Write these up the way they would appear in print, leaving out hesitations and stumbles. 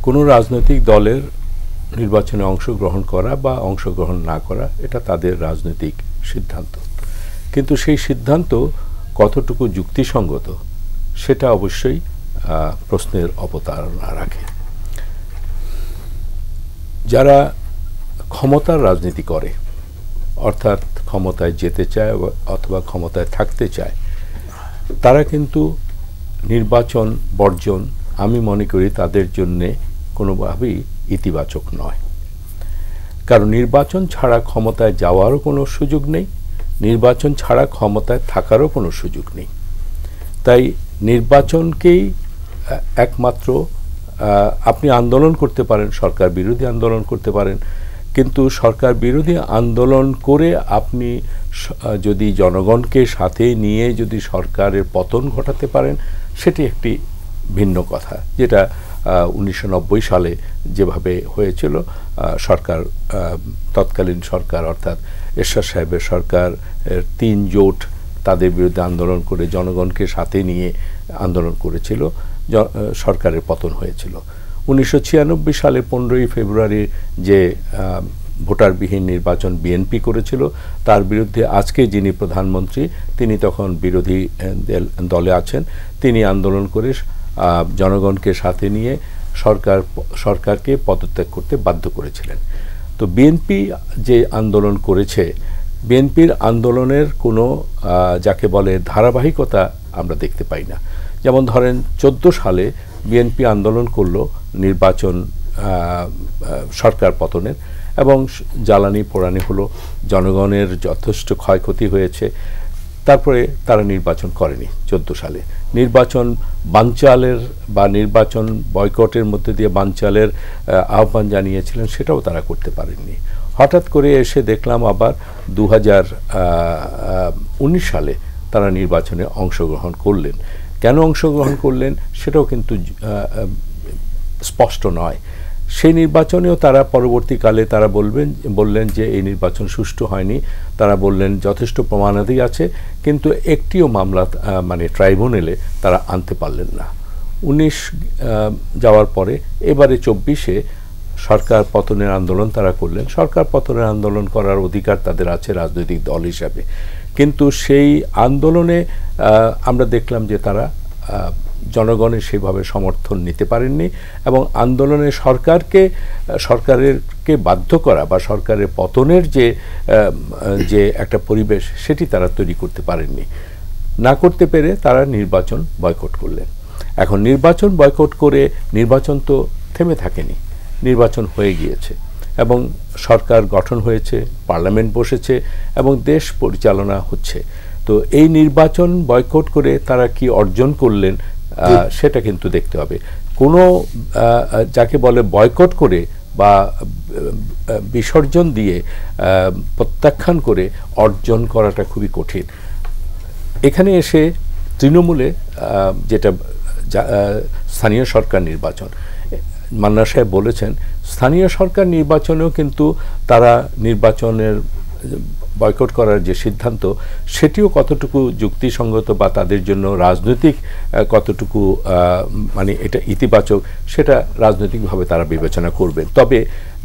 কোনো রাজনৈতিক দলের নির্বাচনে অংশগ্রহণ করা বা অংশগ্রহণ না করা এটা তাদের রাজনৈতিক সিদ্ধান্ত, কিন্তু সেই সিদ্ধান্ত কতটুকু যুক্তিসঙ্গত সেটা অবশ্যই প্রশ্নের অবতারণা রাখে। যারা ক্ষমতার রাজনীতি করে, অর্থাৎ ক্ষমতায় যেতে চায় অথবা ক্ষমতায় থাকতে চায়, তারা কিন্তু নির্বাচন বর্জন আমি মনে করি তাদের জন্যে কোনোভাবেই ইতিবাচক নয়। কারণ নির্বাচন ছাড়া ক্ষমতায় যাওয়ারও কোনো সুযোগ নেই, নির্বাচন ছাড়া ক্ষমতায় থাকারও কোনো সুযোগ নেই। তাই নির্বাচনকেই একমাত্র আপনি আন্দোলন করতে পারেন, সরকার বিরোধী আন্দোলন করতে পারেন, কিন্তু সরকার বিরোধী আন্দোলন করে আপনি যদি জনগণকে সাথে নিয়ে যদি সরকারের পতন ঘটাতে পারেন সেটি একটি ভিন্ন কথা, যেটা 1990 সালে যেভাবে হয়েছিল। সরকার তৎকালীন সরকার অর্থাৎ এরশাদ সাহেবের সরকার 3 জোট তাদের বিরুদ্ধে আন্দোলন করে জনগণকে সাথে নিয়ে আন্দোলন করেছিল, সরকারের পতন হয়েছিল। 1996 সালে 15ই ফেব্রুয়ারি যে ভোটারবিহীন নির্বাচন বিএনপি করেছিল, তার বিরুদ্ধে আজকে যিনি প্রধানমন্ত্রী তিনি তখন বিরোধী দলে আছেন, তিনি আন্দোলন করে জনগণকে সাথে নিয়ে সরকারকে পদত্যাগ করতে বাধ্য করেছিলেন। তো বিএনপি যে আন্দোলন করেছে, বিএনপির আন্দোলনের কোনো যাকে বলে ধারাবাহিকতা আমরা দেখতে পাই না। যেমন ধরেন 14 সালে বিএনপি আন্দোলন করলো নির্বাচন সরকার পতনের, এবং জ্বালানি পোড়ানি হলো, জনগণের যথেষ্ট ক্ষয়ক্ষতি হয়েছে, তারপরে তারা নির্বাচন করেনি। 14 সালে নির্বাচন বানচালের বা নির্বাচন বয়কটের মধ্যে দিয়ে বানচালের আহ্বান জানিয়েছিলেন, সেটাও তারা করতে পারেননি। হঠাৎ করে এসে দেখলাম আবার 2019 সালে তারা নির্বাচনে অংশগ্রহণ করলেন। কেন অংশগ্রহণ করলেন সেটাও কিন্তু স্পষ্ট নয়। সেই নির্বাচনেও তারা পরবর্তীকালে তারা বললেন যে এই নির্বাচন সুষ্ঠু হয়নি। তারা বললেন যথেষ্ট প্রমাণাদি আছে, কিন্তু একটিও মামলা মানে ট্রাইব্যুনালে তারা আনতে পারলেন না। 19 যাওয়ার পরে এবারে 24-এ সরকার পতনের আন্দোলন তারা করলেন। সরকার পতনের আন্দোলন করার অধিকার তাদের আছে রাজনৈতিক দল হিসাবে, কিন্তু সেই আন্দোলনে আমরা দেখলাম যে তারা জনগণের সেভাবে সমর্থন নিতে পারেননি, এবং আন্দোলনে সরকারকে বাধ্য করা বা সরকারের পতনের যে একটা পরিবেশ সেটি তারা তৈরি করতে পারেননি। না করতে পেরে তারা নির্বাচন বয়কট করলেন। এখন নির্বাচন বয়কট করে নির্বাচন তো থেমে থাকেনি, নির্বাচন হয়ে গিয়েছে এবং সরকার গঠন হয়েছে, পার্লামেন্ট বসেছে এবং দেশ পরিচালনা হচ্ছে। তো এই নির্বাচন বয়কট করে তারা কি অর্জন করলেন সেটা কিন্তু দেখতে হবে। কোনো যাকে বলে বয়কট করে বা বিসর্জন দিয়ে প্রত্যাখ্যান করে অর্জন করাটা খুবই কঠিন। এখানে এসে তৃণমূলে যেটা স্থানীয় সরকার নির্বাচন, মান্না সাহেব বলেছেন স্থানীয় সরকার নির্বাচনেও কিন্তু তারা নির্বাচনের বয়কট করার যে সিদ্ধান্ত সেটিও কতটুকু যুক্তিসঙ্গত বা তাদের জন্য রাজনৈতিক কতটুকু মানে এটা ইতিবাচক সেটা রাজনৈতিকভাবে তারা বিবেচনা করবেন। তবে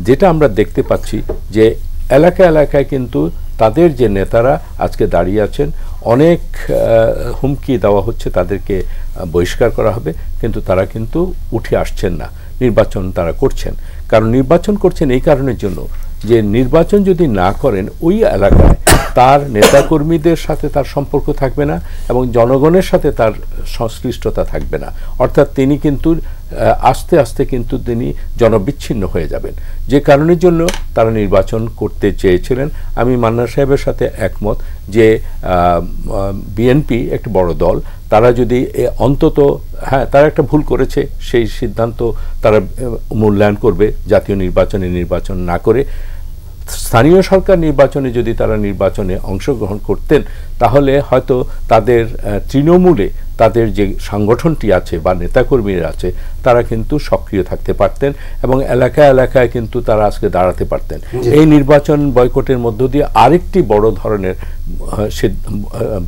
যেটা আমরা দেখতে পাচ্ছি যে এলাকায় কিন্তু তাদের যে নেতারা আজকে দাঁড়িয়ে আছেন, অনেক হুমকি দেওয়া হচ্ছে তাদেরকে বহিষ্কার করা হবে, কিন্তু তারা কিন্তু উঠে আসছেন না, নির্বাচন তারা করছেন। কারণ নির্বাচন করছেন এই কারণের জন্য যে নির্বাচন যদি না করেন ওই এলাকায় তার নেতাকর্মীদের সাথে তার সম্পর্ক থাকবে না এবং জনগণের সাথে তার সংশ্লিষ্টতা থাকবে না, অর্থাৎ তিনি কিন্তু আস্তে আস্তে কিন্তু তিনি জনবিচ্ছিন্ন হয়ে যাবেন। যে কারণের জন্য তারা নির্বাচন করতে চেয়েছিলেন। আমি মান্না সাহেবের সাথে একমত যে বিএনপি একটি বড় দল, তারা যদি অন্তত তারা একটা ভুল করেছে সেই সিদ্ধান্ত তারা মূল্যায়ন করবে, জাতীয় নির্বাচন না করে স্থানীয় সরকার নির্বাচনে যদি তারা নির্বাচনে অংশগ্রহণ করতেন তাহলে হয়তো তাদের তৃণমূলে তাদের যে সংগঠনটি আছে বা নেতাকর্মীরা আছে তারা কিন্তু সক্রিয় থাকতে পারতেন এবং এলাকায় কিন্তু তারা আজকে দাঁড়াতে পারতেন। এই নির্বাচন বয়কটের মধ্য দিয়ে আরেকটি বড় ধরনের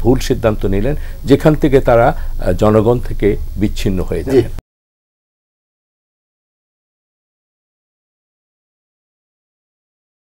ভুল সিদ্ধান্ত নিলেন, যেখান থেকে তারা জনগণ থেকে বিচ্ছিন্ন হয়ে যাবেন।